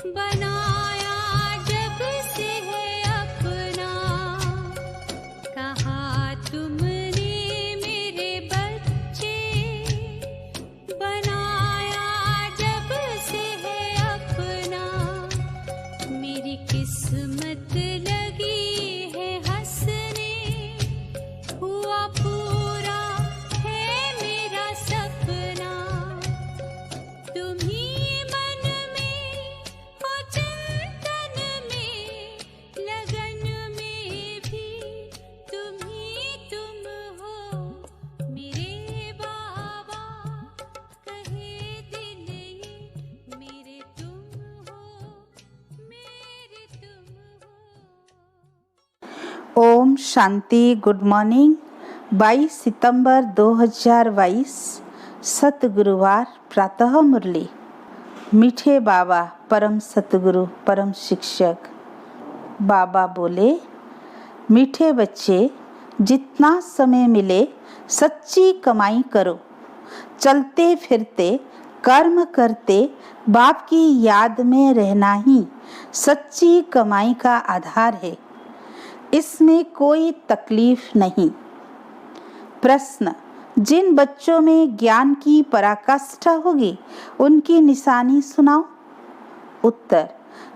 बनाया जब से है अपना, कहा तुमने मेरे बच्चे, बनाया जब से है अपना, मेरी किस्मत लगी है हंसने, हुआ पूरा है मेरा सपना, तुम्ही मन में हो चिंतन में, लगन में भी तुम्ही तुम हो, मेरे बाबा कहे दिल ये, मेरे तुम हो, मेरे तुम हो। ओम शांति। Good morning. 22 सितंबर 2022 सतगुरुवार। प्रातः मुरली। मीठे बाबा परम सतगुरु परम शिक्षक बाबा बोले, मीठे बच्चे, जितना समय मिले सच्ची कमाई करो, चलते फिरते कर्म करते बाप की याद में रहना ही सच्ची कमाई का आधार है, इसमें कोई तकलीफ नहीं। प्रश्न, जिन बच्चों में ज्ञान की पराकाष्ठा होगी उनकी निशानी सुनाओ। उत्तर,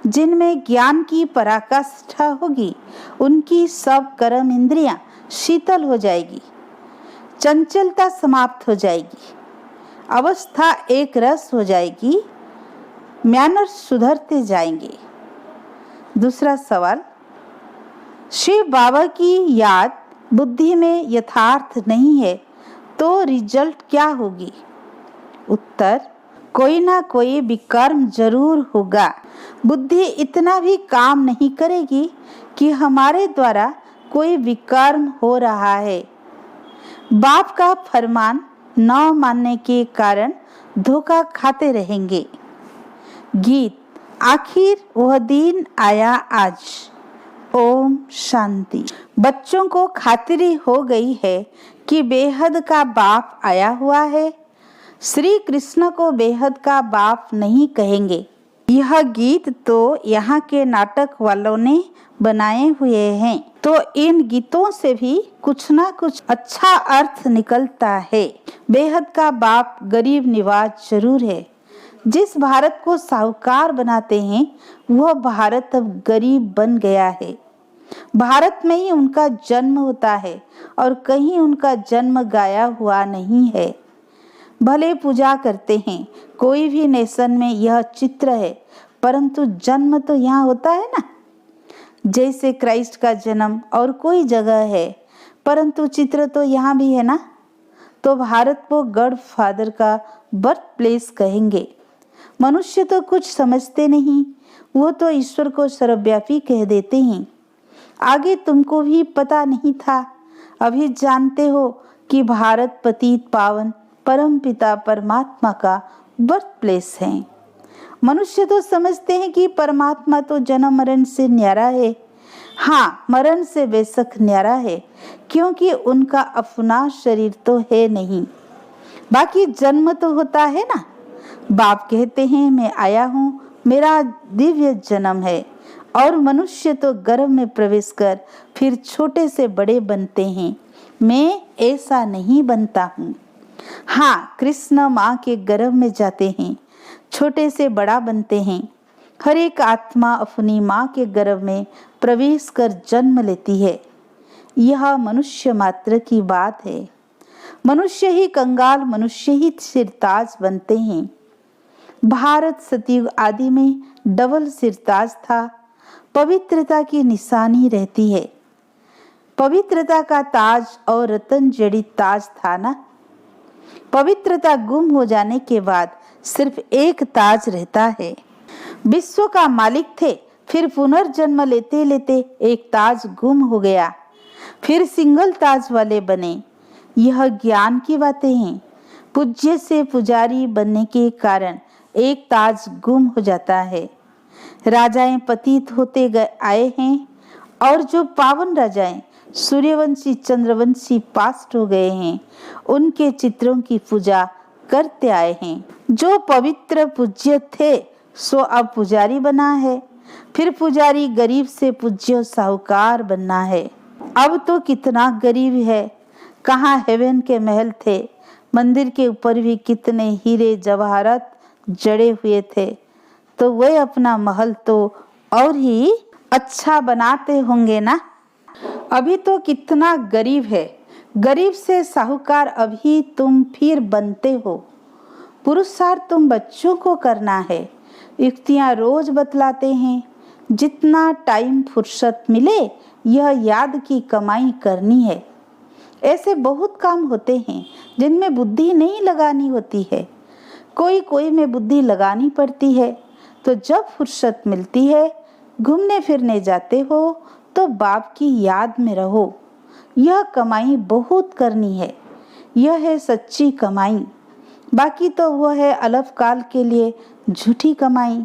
जिनमें ज्ञान की पराकाष्ठा होगी उनकी सब कर्म इंद्रियां शीतल हो जाएगी, चंचलता समाप्त हो जाएगी, अवस्था एक रस हो जाएगी, मैनर्स सुधरते जाएंगे। दूसरा सवाल, शिव बाबा की याद बुद्धि में यथार्थ नहीं है तो रिजल्ट क्या होगी? उत्तर, कोई ना कोई विकर्म जरूर होगा। बुद्धि इतना भी काम नहीं करेगी कि हमारे द्वारा कोई विकर्म हो रहा है। बाप का फरमान न मानने के कारण धोखा खाते रहेंगे। गीत, आखिर वह दिन आया आज। ओम शांति। बच्चों को खातिरी हो गई है कि बेहद का बाप आया हुआ है। श्री कृष्ण को बेहद का बाप नहीं कहेंगे। यह गीत तो यहाँ के नाटक वालों ने बनाए हुए हैं, तो इन गीतों से भी कुछ ना कुछ अच्छा अर्थ निकलता है। बेहद का बाप गरीब निवाज जरूर है। जिस भारत को साहूकार बनाते हैं वह भारत अब गरीब बन गया है। भारत में ही उनका जन्म होता है और कहीं उनका जन्म गाया हुआ नहीं है। भले पूजा करते हैं, कोई भी नेशन में यह चित्र है, परंतु जन्म तो यहाँ होता है ना। जैसे क्राइस्ट का जन्म और कोई जगह है, परंतु चित्र तो यहाँ भी है ना। तो भारत को गॉड फादर का बर्थ प्लेस कहेंगे। मनुष्य तो कुछ समझते नहीं, वो तो ईश्वर को सर्वव्यापी कह देते हैं। आगे तुमको भी पता नहीं था, अभी जानते हो कि भारत पतित पावन परम पिता परमात्मा का बर्थ प्लेस है। मनुष्य तो समझते हैं कि परमात्मा तो जन्म मरण से न्यारा है। हाँ, मरण से बेशक न्यारा है, क्योंकि उनका अपना शरीर तो है नहीं। बाकी जन्म तो होता है ना। बाप कहते हैं, मैं आया हूँ, मेरा दिव्य जन्म है। और मनुष्य तो गर्भ में प्रवेश कर फिर छोटे से बड़े बनते हैं। मैं ऐसा नहीं बनता हूँ। हाँ, कृष्ण माँ के गर्भ में जाते हैं, छोटे से बड़ा बनते हैं। हर एक आत्मा अपनी माँ के गर्भ में प्रवेश कर जन्म लेती है। यह मनुष्य मात्र की बात है। मनुष्य ही कंगाल, मनुष्य ही सिरताज बनते हैं। भारत सतयुग आदि में डबल सिरताज था। पवित्रता की निशानी रहती है। पवित्रता का ताज और रतन जड़ित ताज था ना। पवित्रता गुम हो जाने के बाद सिर्फ एक ताज रहता है। विश्व का मालिक थे, फिर पुनर्जन्म लेते लेते एक ताज गुम हो गया, फिर सिंगल ताज वाले बने। यह ज्ञान की बातें हैं। पूज्य से पुजारी बनने के कारण एक ताज गुम हो जाता है। राजाएं पतित होते आए हैं और जो पावन राजाएं सूर्यवंशी चंद्रवंशी पास्ट हो गए हैं, उनके चित्रों की पूजा करते आए हैं। जो पवित्र पूज्य थे सो अब पुजारी बना है। फिर पुजारी गरीब से पूज्य साहूकार बनना है। अब तो कितना गरीब है। कहाँ हेवन के महल थे, मंदिर के ऊपर भी कितने हीरे जवाहरात जड़े हुए थे, तो वे अपना महल तो और ही अच्छा बनाते होंगे ना। अभी तो कितना गरीब है। गरीब से साहूकार अभी तुम फिर बनते हो। पुरुषार्थ तुम बच्चों को करना है। युक्तियां रोज बतलाते हैं। जितना टाइम फुर्सत मिले यह याद की कमाई करनी है। ऐसे बहुत काम होते हैं जिनमें बुद्धि नहीं लगानी होती है। कोई कोई में बुद्धि लगानी पड़ती है। तो जब फुर्सत मिलती है, घूमने फिरने जाते हो, तो बाप की याद में रहो। यह कमाई बहुत करनी है। यह है सच्ची कमाई। बाकी तो वह है अल्पकाल के लिए झूठी कमाई।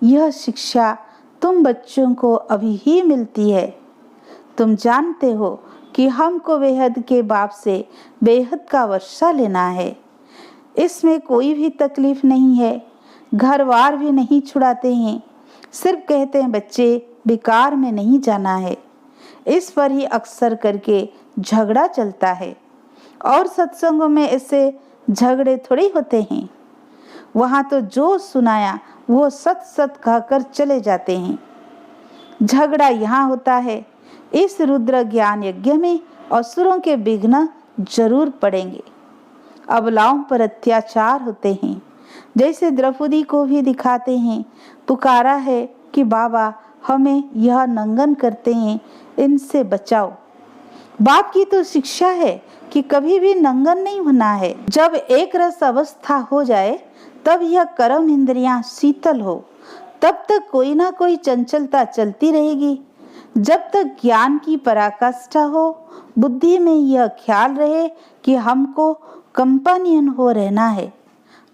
यह शिक्षा तुम बच्चों को अभी ही मिलती है। तुम जानते हो कि हमको बेहद के बाप से बेहद का वर्षा लेना है। इसमें कोई भी तकलीफ नहीं है। घर बार भी नहीं छुड़ाते हैं। सिर्फ कहते हैं बच्चे बेकार में नहीं जाना है। इस पर ही अक्सर करके झगड़ा चलता है। और सत्संगों में ऐसे झगड़े थोड़ी होते हैं। वहाँ तो जो सुनाया वो सत सत कहकर चले जाते हैं। झगड़ा यहाँ होता है। इस रुद्र ज्ञान यज्ञ में असुरों के विघ्न जरूर पड़ेंगे। अबलाओं पर अत्याचार होते हैं। जैसे द्रौपदी को भी दिखाते हैं। पुकारा है कि बाबा हमें यह नंगन करते हैं, इनसे बचाओ। बाप की तो शिक्षा है कि कभी भी नंगन नहीं होना है। जब एक रस अवस्था हो जाए तब यह कर्म इंद्रियां शीतल हो, तब तक कोई ना कोई चंचलता चलती रहेगी। जब तक ज्ञान की पराकाष्ठा हो, बुद्धि में यह ख्याल रहे कि हमको कंपानियन हो रहना है।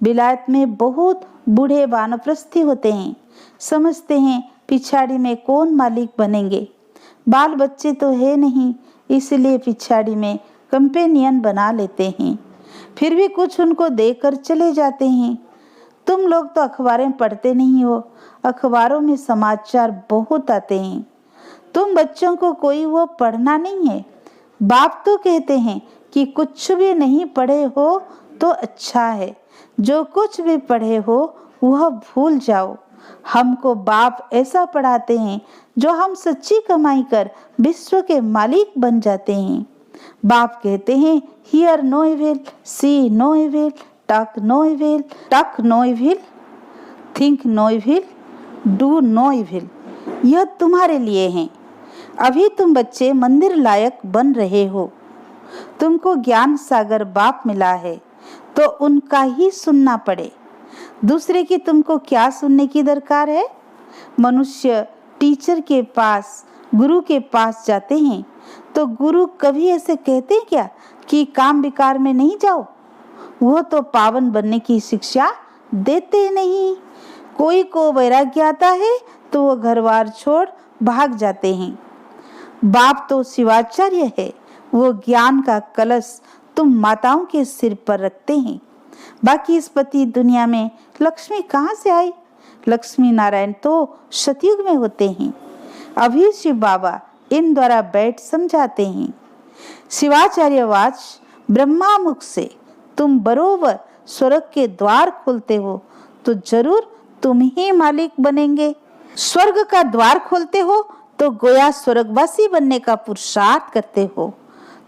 विलायत में बहुत बूढ़े वानप्रस्थी होते हैं। समझते हैं पिछाड़ी में कौन मालिक बनेंगे। बाल बच्चे तो है नहीं, इसलिए पिछाड़ी में कंपेनियन बना लेते हैं। फिर भी कुछ उनको देकर चले जाते हैं। तुम लोग तो अखबारें पढ़ते नहीं हो। अखबारों में समाचार बहुत आते हैं। तुम बच्चों को कोई वो पढ़ना नहीं है। बाप तो कहते हैं कि कुछ भी नहीं पढ़े हो तो अच्छा है। जो कुछ भी पढ़े हो वह भूल जाओ। हमको बाप ऐसा पढ़ाते हैं जो हम सच्ची कमाई कर विश्व के मालिक बन जाते हैं। बाप कहते हैं hear no evil, see no evil, talk no evil, talk no evil, think no evil, do no evil. यह तुम्हारे लिए है। अभी तुम बच्चे मंदिर लायक बन रहे हो। तुमको ज्ञान सागर बाप मिला है तो उनका ही सुनना पड़े। दूसरे की तुमको क्या सुनने की दरकार है। मनुष्य टीचर के पास, गुरु के पास जाते हैं तो गुरु कभी ऐसे कहते हैं क्या कि काम विकार में नहीं जाओ। वो तो पावन बनने की शिक्षा देते नहीं। कोई को वैराग्य आता है तो वो घर बार छोड़ भाग जाते हैं। बाप तो शिवाचार्य है। वो ज्ञान का कलश तुम माताओं के सिर पर रखते हैं। बाकी इस पति दुनिया में लक्ष्मी कहाँ से आई। लक्ष्मी नारायण तो सतयुग में होते हैं। अभी शिव बाबा इन द्वारा बैठ समझाते हैं। शिवाचार्य वाच ब्रह्मा मुख से तुम बरोबर स्वर्ग के द्वार खोलते हो तो जरूर तुम ही मालिक बनेंगे। स्वर्ग का द्वार खोलते हो तो गोया स्वर्गवासी बनने का पुरुषार्थ करते हो।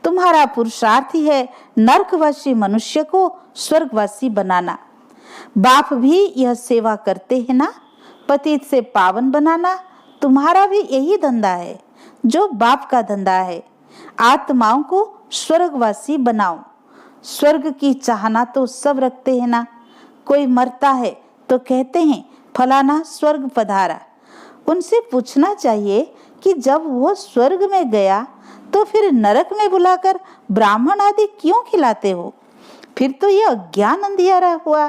तुम्हारा पुरुषार्थ ही है नरकवासी मनुष्य को स्वर्गवासी बनाना। बाप भी यह सेवा करते हैं ना, पतित से पावन बनाना। तुम्हारा भी यही धंधा है जो बाप का धंधा है। आत्माओं को स्वर्गवासी बनाओ। स्वर्ग की चाहना तो सब रखते हैं ना। कोई मरता है तो कहते हैं फलाना स्वर्ग पधारा। उनसे पूछना चाहिए कि जब वो स्वर्ग में गया तो फिर नरक में बुलाकर ब्राह्मण आदि क्यों खिलाते हो। फिर तो यह अज्ञान अंधियारा हुआ।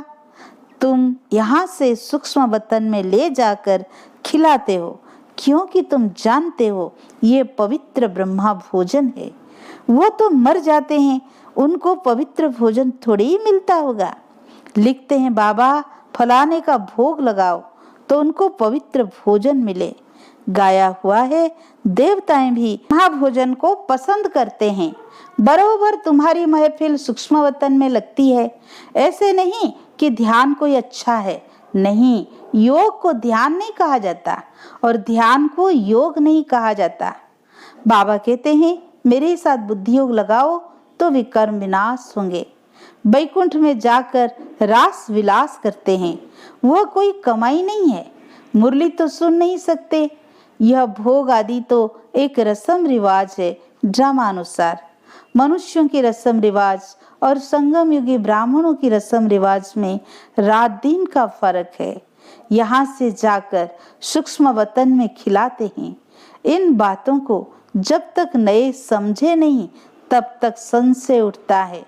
तुम यहाँ से सूक्ष्म वतन में ले जाकर खिलाते हो क्योंकि तुम जानते हो ये पवित्र ब्रह्मा भोजन है। वो तो मर जाते हैं, उनको पवित्र भोजन थोड़ी ही मिलता होगा। लिखते हैं बाबा फलाने का भोग लगाओ तो उनको पवित्र भोजन मिले। गाया हुआ है, देवताएं भी महाभोजन को पसंद करते हैं। बरोबर तुम्हारी महफिल सूक्ष्म वतन में लगती है। ऐसे नहीं कि ध्यान कोई अच्छा है, नहीं, योग को ध्यान नहीं कहा जाता और ध्यान को योग नहीं कहा जाता। बाबा कहते हैं मेरे साथ बुद्धि योग लगाओ तो विकर्म विनाश होंगे। बैकुंठ में जाकर रास विलास करते हैं, वह कोई कमाई नहीं है। मुरली तो सुन नहीं सकते, यह भोग आदि तो एक रस्म रिवाज है। ड्रामानुसार मनुष्यों की रस्म रिवाज और संगम युगी ब्राह्मणों की रस्म रिवाज में रात दिन का फर्क है। यहाँ से जाकर सूक्ष्म वतन में खिलाते हैं। इन बातों को जब तक नए समझे नहीं तब तक संशय उठता है।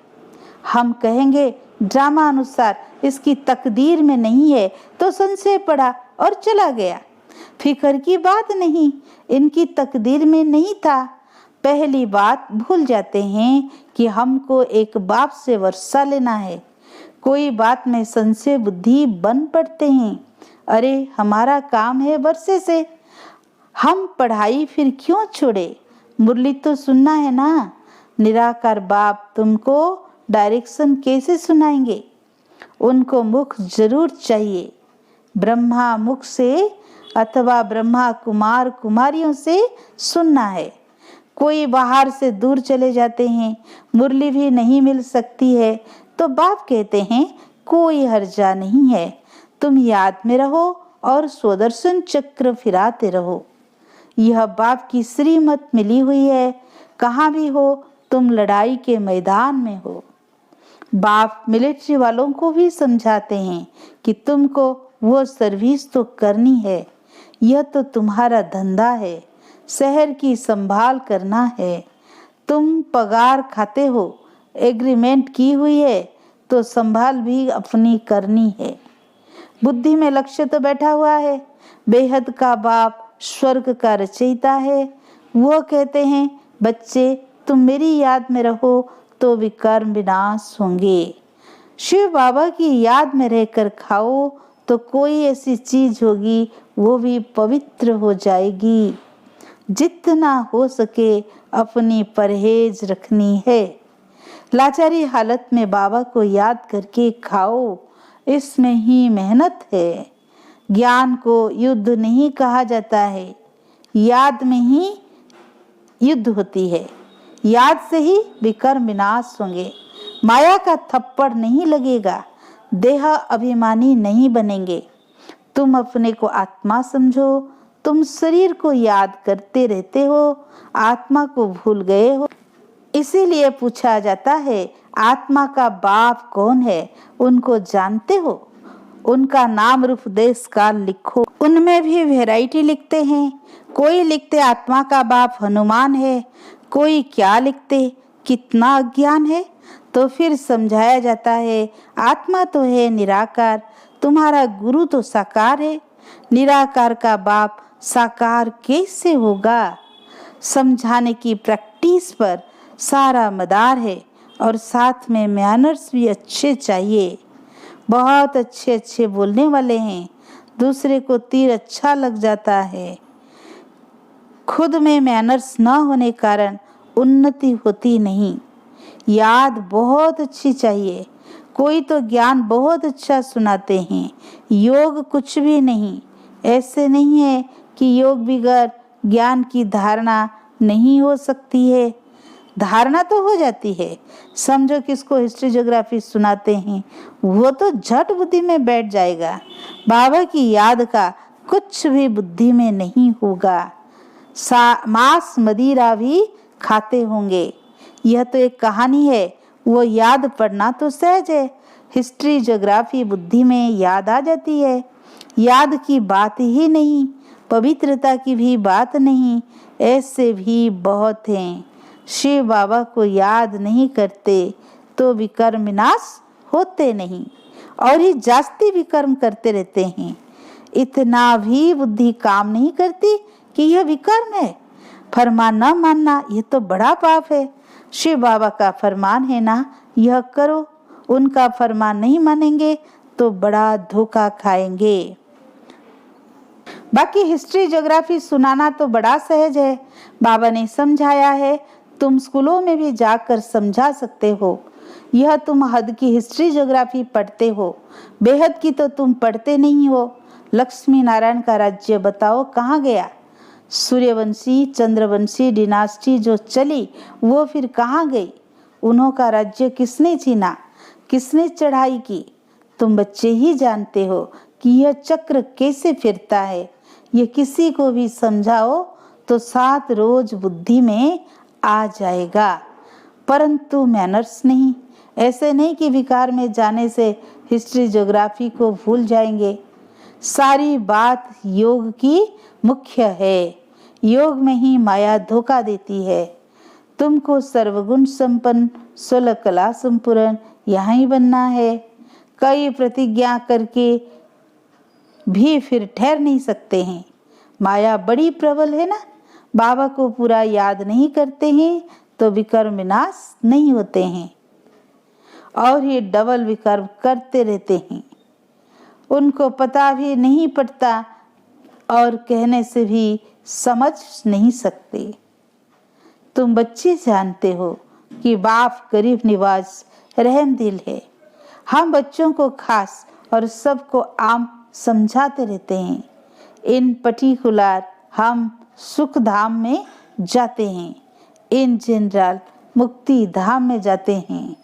हम कहेंगे ड्रामा अनुसार इसकी तकदीर में नहीं है तो संशय पड़ा और चला गया। फिक्र की बात नहीं, इनकी तकदीर में नहीं था। पहली बात भूल जाते हैं कि हमको एक बाप से वर्षा लेना है। कोई बात में संशय बुद्धि बन पड़ते हैं। अरे हमारा काम है वर्षे से, हम पढ़ाई फिर क्यों छोड़े? मुरली तो सुनना है ना। निराकार बाप तुमको डायरेक्शन कैसे सुनाएंगे? उनको मुख जरूर चाहिए। ब्रह्मा मुख से अथवा ब्रह्मा कुमार कुमारियों से सुनना है। कोई बाहर से दूर चले जाते हैं, मुरली भी नहीं मिल सकती है, तो बाप कहते हैं कोई हर्जा नहीं है, तुम याद में रहो और स्वदर्शन चक्र फिराते रहो। यह बाप की श्रीमत मिली हुई है। कहाँ भी हो तुम लड़ाई के मैदान में हो। बाप मिलिट्री वालों को भी समझाते हैं कि तुमको वो सर्विस तो करनी है, यह तो तुम्हारा धंधा है, शहर की संभाल करना है। तुम पगार खाते हो, एग्रीमेंट की हुई है तो संभाल भी अपनी करनी है। बुद्धि में लक्ष्य तो बैठा हुआ है। बेहद का बाप स्वर्ग का रचयिता है। वो कहते हैं बच्चे तुम मेरी याद में रहो तो विकर्म विनाश होंगे। शिव बाबा की याद में रहकर खाओ तो कोई ऐसी चीज होगी वो भी पवित्र हो जाएगी। जितना हो सके अपनी परहेज रखनी है। लाचारी हालत में बाबा को याद करके खाओ, इसमें ही मेहनत है। ज्ञान को युद्ध नहीं कहा जाता है, याद में ही युद्ध होती है। याद से ही विकर्म विनाश होंगे। माया का थप्पड़ नहीं लगेगा, देह अभिमानी नहीं बनेंगे। तुम अपने को आत्मा समझो, तुम शरीर को याद करते रहते हो, आत्मा को भूल गए हो। इसीलिए पूछा जाता है आत्मा का बाप कौन है, उनको जानते हो? उनका नाम रूप देश काल लिखो। उनमें भी वैरायटी लिखते हैं। कोई लिखते आत्मा का बाप हनुमान है, कोई क्या लिखते कितना अज्ञान है। तो फिर समझाया जाता है आत्मा तो है निराकार, तुम्हारा गुरु तो साकार है। निराकार का बाप साकार कैसे होगा? समझाने की प्रैक्टिस पर सारा मदार है और साथ में मैनर्स भी अच्छे चाहिए। बहुत अच्छे अच्छे बोलने वाले हैं, दूसरे को तीर अच्छा लग जाता है। खुद में मैनर्स न होने कारण उन्नति होती नहीं। याद बहुत अच्छी चाहिए। कोई तो ज्ञान बहुत अच्छा सुनाते हैं, योग कुछ भी नहीं। ऐसे नहीं है कि योग बिगड़ ज्ञान की धारणा नहीं हो सकती है। धारणा तो हो जाती है। समझो किसको हिस्ट्री ज्योग्राफी सुनाते हैं, वो तो झट बुद्धि में बैठ जाएगा। बाबा की याद का कुछ भी बुद्धि में नहीं होगा। मांस मदिरा भी खाते होंगे। यह तो एक कहानी है, वो याद पढ़ना तो सहज है। हिस्ट्री ज्योग्राफी बुद्धि में याद आ जाती है। याद की बात ही नहीं, पवित्रता की भी बात नहीं। ऐसे भी बहुत हैं। शिव बाबा को याद नहीं करते तो विकर्म विनाश होते नहीं और ही जास्ती विकर्म करते रहते हैं। इतना भी बुद्धि काम नहीं करती कि यह विकर्म है। फरमान न मानना यह तो बड़ा पाप है। शिव बाबा का फरमान है ना, यह करो। उनका फरमान नहीं मानेंगे तो बड़ा धोखा खाएंगे। बाकी हिस्ट्री ज्योग्राफी सुनाना तो बड़ा सहज है, बाबा ने समझाया है, तुम स्कूलों में भी जाकर समझा सकते हो। यह तुम हद की हिस्ट्री ज्योग्राफी पढ़ते हो, बेहद की तो तुम पढ़ते नहीं हो। लक्ष्मी नारायण का राज्य बताओ कहाँ गया? सूर्यवंशी चंद्रवंशी डिनास्टी जो चली वो फिर कहाँ गई? उन्हों का राज्य किसने छीना, किसने चढ़ाई की? तुम बच्चे ही जानते हो कि यह चक्र कैसे फिरता है। ये किसी को भी समझाओ तो 7 रोज बुद्धि में आ जाएगा, परंतु मैनर्स नहीं। ऐसे नहीं कि विकार में जाने से हिस्ट्री ज्योग्राफी को भूल जाएंगे। सारी बात योग की मुख्य है। योग में ही माया धोखा देती है। तुमको सर्वगुण संपन्न 16 कला संपूर्ण यहाँ ही बनना है। कई प्रतिज्ञा करके भी फिर ठहर नहीं सकते हैं। माया बड़ी प्रबल है ना। बाबा को पूरा याद नहीं करते हैं तो विकर्म विनाश नहीं होते हैं, और ये डबल विकर्म करते रहते हैं। उनको पता भी नहीं पड़ता और कहने से भी समझ नहीं सकते। तुम बच्चे जानते हो कि बाप गरीब निवाज रहम दिल है। हम बच्चों को खास और सबको आम समझाते रहते हैं। इन पर्टिकुलर हम सुख धाम में जाते हैं, इन जनरल मुक्ति धाम में जाते हैं।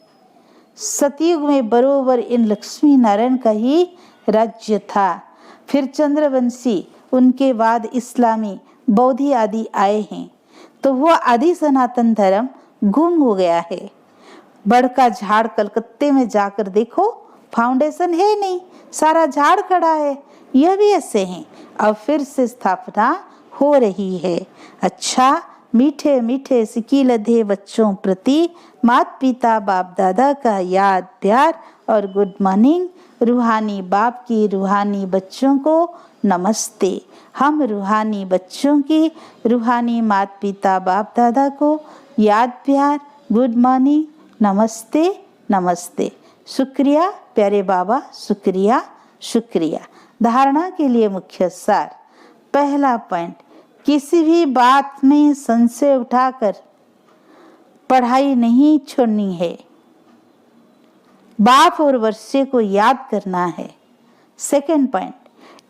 सतयुग में बरोबर इन लक्ष्मी नारायण का ही राज्य था। फिर चंद्रवंशी, उनके बाद इस्लामी बौद्धी आदि आए हैं, तो वो आदि सनातन धर्म गुम हो गया है। बड़ का झाड़ कलकत्ते में जाकर देखो, फाउंडेशन है नहीं, सारा झाड़ खड़ा है। यह भी ऐसे हैं, अब फिर से स्थापना हो रही है। अच्छा, मीठे मीठे सिकी लधे बच्चों प्रति माता पिता बाप दादा का याद प्यार और गुड मॉर्निंग। रूहानी बाप की रूहानी बच्चों को नमस्ते। हम रूहानी बच्चों की रूहानी माता पिता बाप दादा को याद प्यार गुड मॉर्निंग नमस्ते नमस्ते। शुक्रिया प्यारे बाबा, शुक्रिया शुक्रिया। धारणा के लिए मुख्य सार। पहला पॉइंट, किसी भी बात में संशय उठाकर पढ़ाई नहीं छोड़नी है। बाप और वर्षे को याद करना है। सेकंड पॉइंट,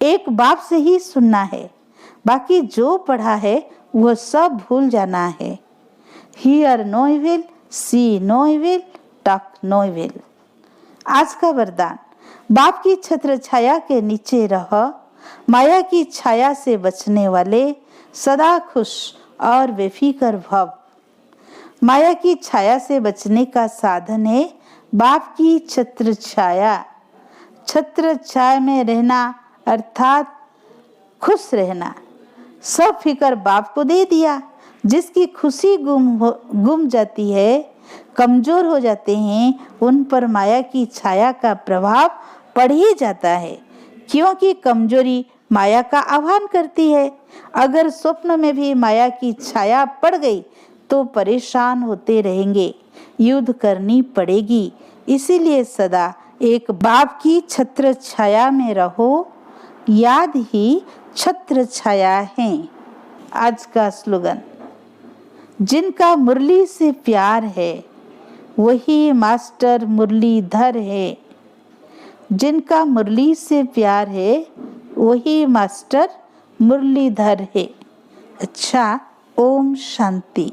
एक बाप से ही सुनना है, बाकी जो पढ़ा है वह सब भूल जाना है। Hear no evil, see no evil, talk no evil. आज का वरदान, बाप की छत्र छाया के नीचे रह, माया की छाया से बचने वाले सदा खुश और बेफिक्र भव। माया की छाया से बचने का साधन है बाप की छत्र छाया। छत्र छाया में रहना अर्थात खुश रहना। सब फिक्र बाप को दे दिया। जिसकी खुशी गुम जाती है, कमजोर हो जाते हैं, उन पर माया की छाया का प्रभाव पड़ ही जाता है, क्योंकि कमजोरी माया का आह्वान करती है। अगर स्वप्न में भी माया की छाया पड़ गई तो परेशान होते रहेंगे, युद्ध करनी पड़ेगी। इसीलिए सदा एक बाप की छत्र छाया में रहो। याद ही छत्र छाया है। आज का स्लोगन, जिनका मुरली से प्यार है वही मास्टर मुरलीधर है। जिनका मुरली से प्यार है वही मास्टर मुरलीधर है। अच्छा, ओम शांति।